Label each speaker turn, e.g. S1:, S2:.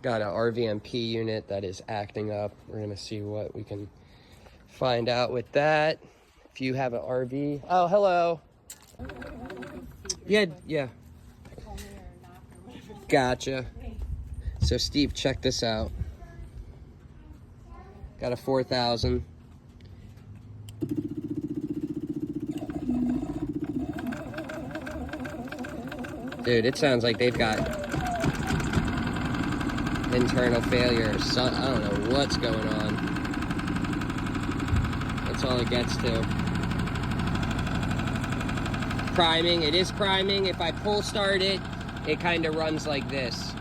S1: Got an Rvmp unit that is acting up. We're gonna see what we can find out with that. If you have an RV. Oh, hello. Yeah. Gotcha. So Steve, check this out. Got a 4,000. Dude, it sounds like they've got internal failure. So, I don't know what's going on. That's all it gets to. Priming, it is priming. If I pull start it, it kind of runs like this.